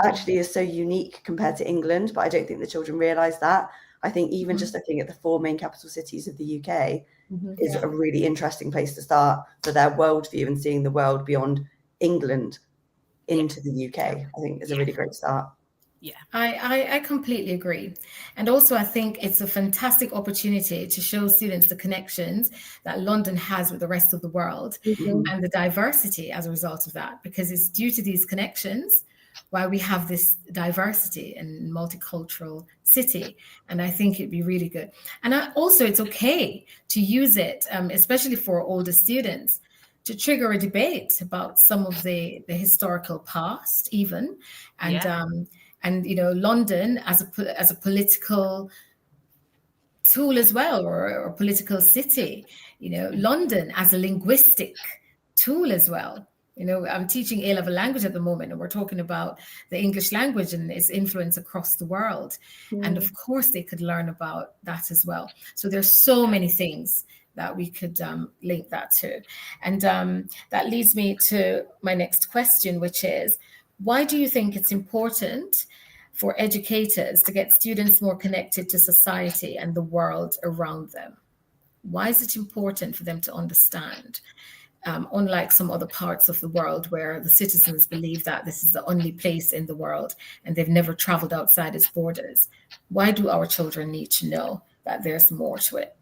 actually is so unique compared to England, but I don't think the children realise that. I think even just looking at the 4 main capital cities of the UK is a really interesting place to start for their worldview, and seeing the world beyond England into the UK, I think is a really great start. Yeah, I completely agree. And also, I think it's a fantastic opportunity to show students the connections that London has with the rest of the world and the diversity as a result of that, because it's due to these connections why we have this diversity and multicultural city. And I think it'd be really good. And also, it's okay to use it, especially for older students, to trigger a debate about some of the historical past, even. And you know, London as a political tool as well, or a political city. You know, London as a linguistic tool as well. You know, I'm teaching A-level language at the moment, and we're talking about the English language and its influence across the world. And of course, they could learn about that as well. So there's so many things that we could link that to. And that leads me to my next question, which is, why do you think it's important for educators to get students more connected to society and the world around them? Why is it important for them to understand? Unlike some other parts of the world where the citizens believe that this is the only place in the world and they've never traveled outside its borders. Why do our children need to know that there's more to it?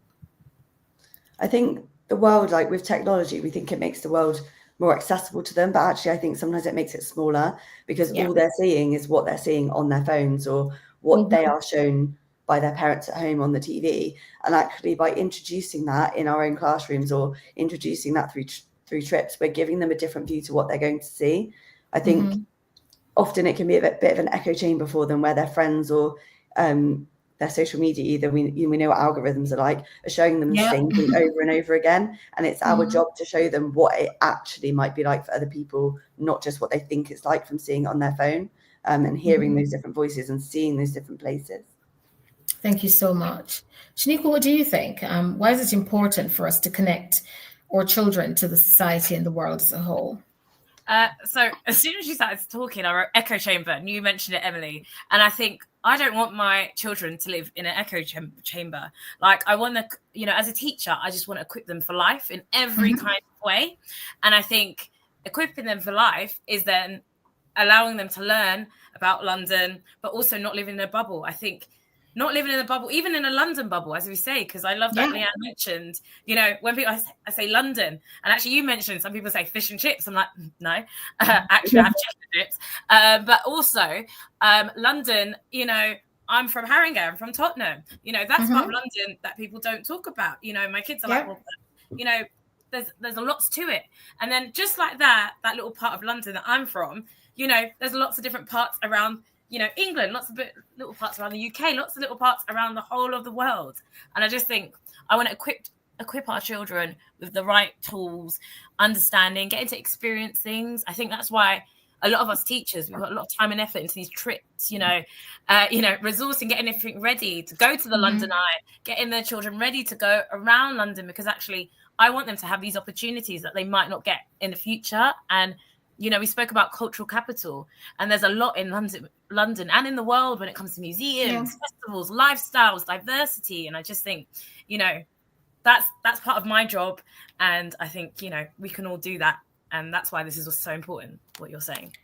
I think the world, like with technology, we think it makes the world more accessible to them, but actually I think sometimes it makes it smaller, because all they're seeing is what they're seeing on their phones, or what they are shown by their parents at home on the TV. And actually, by introducing that in our own classrooms, or introducing that through trips, we're giving them a different view to what they're going to see. I think often it can be a bit of an echo chamber for them, where their friends or their social media either. We know what algorithms are like, are showing them the Yeah. same thing over and over again. And it's our job to show them what it actually might be like for other people, not just what they think it's like from seeing it on their phone, and hearing those different voices and seeing those different places. Thank you so much. Shaniqua, what do you think? Why is it important for us to connect our children to the society and the world as a whole? So as soon as you started talking, I wrote echo chamber, and you mentioned it, Emily. And I think I don't want my children to live in an echo chamber. Like, I want to, you know, as a teacher, I just want to equip them for life in every kind of way. And I think equipping them for life is then allowing them to learn about London, but also not living in a bubble. I think not living in a bubble, even in a London bubble, as we say, because I love that Lianne mentioned, you know, when people, I say London, and actually you mentioned some people say fish and chips. I'm like, no, actually I have chicken and chips. But also London, you know, I'm from Haringey, I'm from Tottenham. You know, that's part of London that people don't talk about. You know, my kids are like, well, you know, there's a lots to it. And then just like that little part of London that I'm from, you know, there's lots of different parts around, you know, England, lots of little parts around the UK, lots of little parts around the whole of the world. And I just think I want to equip our children with the right tools, understanding, getting to experience things. I think that's why a lot of us teachers, we've got a lot of time and effort into these trips, resourcing, getting everything ready to go to the London Eye, getting their children ready to go around London, because actually I want them to have these opportunities that they might not get in the future. And you know, we spoke about cultural capital, and there's a lot in London and in the world when it comes to museums, festivals, lifestyles, diversity. And I just think, you know, that's part of my job. And I think, you know, we can all do that. And that's why this is so important, what you're saying.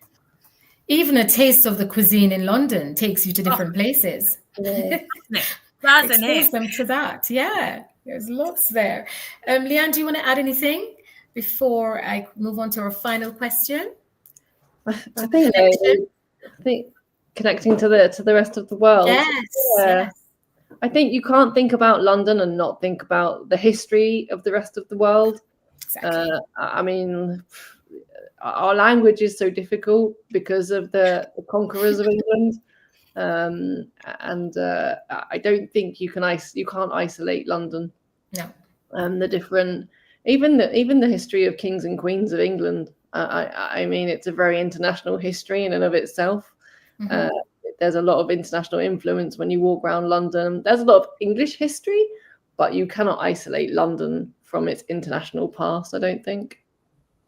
Even a taste of the cuisine in London takes you to different places. Expose them to that. Yeah, there's lots there. Lianne, do you want to add anything before I move on to our final question? I think connecting to the rest of the world. Yes. I think you can't think about London and not think about the history of the rest of the world. Exactly. I mean, our language is so difficult because of the conquerors of England, and I don't think you can't isolate London. No. The different. Even the history of kings and queens of England, I mean, it's a very international history in and of itself. There's a lot of international influence when you walk around London. There's a lot of English history, but you cannot isolate London from its international past, I don't think.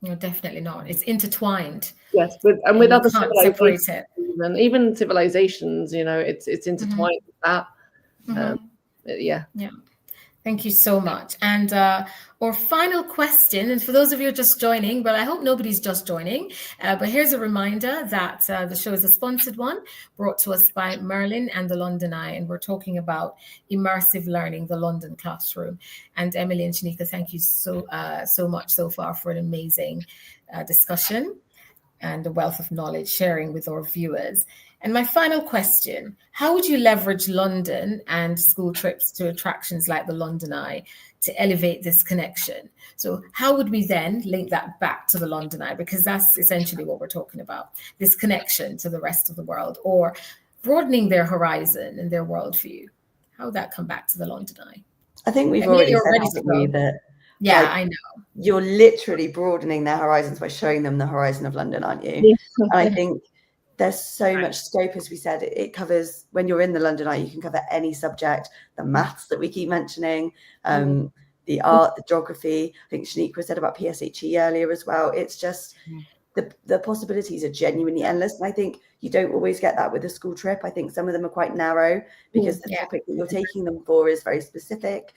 No, definitely not. It's intertwined. Yes, with other civilizations, and even civilizations, you know, it's intertwined with that. Yeah. Thank you so much. And our final question, and for those of you just joining, well, I hope nobody's just joining, but here's a reminder that the show is a sponsored one brought to us by Merlin and the London Eye, and we're talking about immersive learning, the London classroom. And Emily and Shaniqua, thank you so much so far for an amazing discussion and a wealth of knowledge sharing with our viewers. And my final question, how would you leverage London and school trips to attractions like the London Eye to elevate this connection? So how would we then link that back to the London Eye? Because that's essentially what we're talking about, this connection to the rest of the world, or broadening their horizon and their worldview. How would that come back to the London Eye? I think we've already said that. Yeah, I know. You're literally broadening their horizons by showing them the horizon of London, aren't you? Yeah. And I think there's so much scope, as we said. It covers, when you're in the London Eye, you can cover any subject, the maths that we keep mentioning, the art, the geography. I think Shaniqua said about PSHE earlier as well. It's just the possibilities are genuinely endless. And I think you don't always get that with a school trip. I think some of them are quite narrow because the topic that you're taking them for is very specific,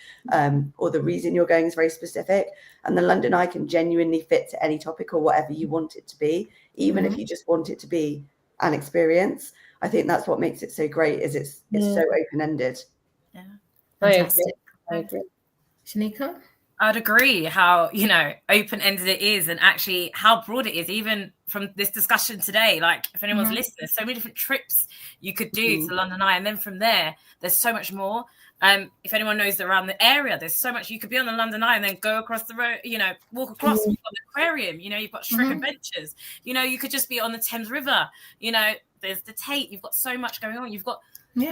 or the reason you're going is very specific. And the London Eye can genuinely fit to any topic or whatever you want it to be, even if you just want it to be an experience. I think that's what makes it so great, is it's so open-ended. Yeah, fantastic. I agree. Shaniqua? I'd agree how, you know, open-ended it is, and actually how broad it is, even from this discussion today. Like, if anyone's listening, there's so many different trips you could do to the London Eye, and then from there, there's so much more. If anyone knows around the area, there's so much. You could be on the London Eye and then go across the road, you know, walk across. You've got the aquarium, you know, you've got Shrek Adventures. You know, you could just be on the Thames River. You know, there's the Tate. You've got so much going on. You've got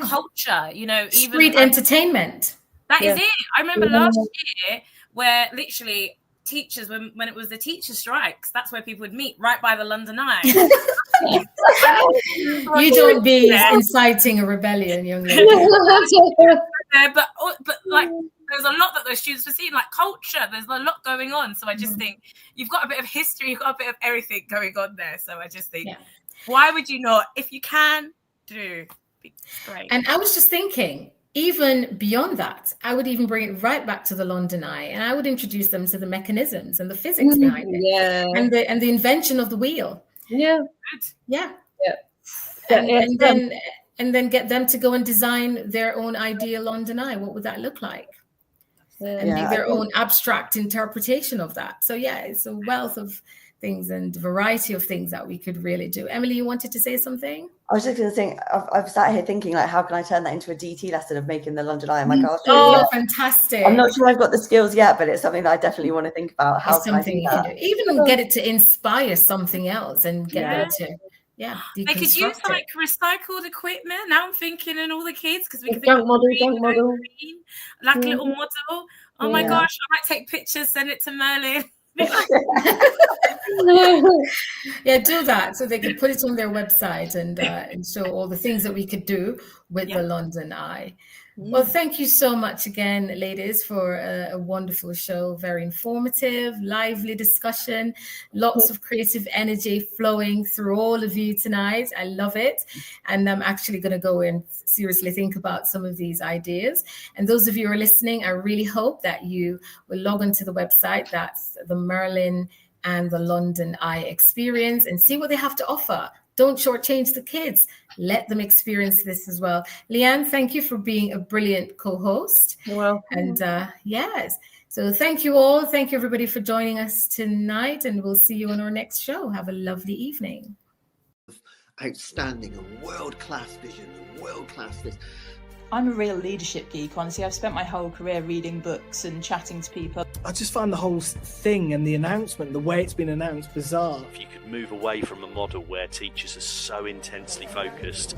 culture, you know, even street entertainment. That is it. I remember last year where literally teachers, when it was the teacher strikes, that's where people would meet, right by the London Eye. You don't be inciting a rebellion, young lady. but like there's a lot that those students were seeing, like culture. There's a lot going on. So I just think you've got a bit of history, you've got a bit of everything going on there. So I just think, why would you not? If you can, do. Great. And I was just thinking, even beyond that, I would even bring it right back to the London Eye, and I would introduce them to the mechanisms and the physics behind it, and the invention of the wheel. And then get them to go and design their own ideal London Eye. What would that look like? And make their own abstract interpretation of that. So it's a wealth of things and variety of things that we could really do. Emily, you wanted to say something? I was just going to say, I've sat here thinking, like, how can I turn that into a DT lesson of making the London Eye? I'm like, fantastic. I'm not sure I've got the skills yet, but it's something that I definitely want to think about. How can I do that? Even get it to inspire something else and get them to, they could use like recycled equipment. Now I'm thinking, and all the kids, because we could junk model, like a little model. Oh my gosh, I might take pictures, send it to Merlin. Do that so they could put it on their website and show all the things that we could do with the London Eye. Well, thank you so much again, ladies, for a wonderful show. Very informative, lively discussion, lots of creative energy flowing through all of you tonight. I love it. And I'm actually going to go and seriously think about some of these ideas. And those of you who are listening, I really hope that you will log onto the website. That's the Merlin and the London Eye experience, and see what they have to offer. Don't shortchange the kids. Let them experience this as well. Lianne, thank you for being a brilliant co-host. You're welcome. And so thank you all. Thank you, everybody, for joining us tonight, and we'll see you on our next show. Have a lovely evening. Outstanding and world-class vision and world-class this. I'm a real leadership geek, honestly. I've spent my whole career reading books and chatting to people. I just find the whole thing and the announcement, the way it's been announced, bizarre. If you could move away from a model where teachers are so intensely focused.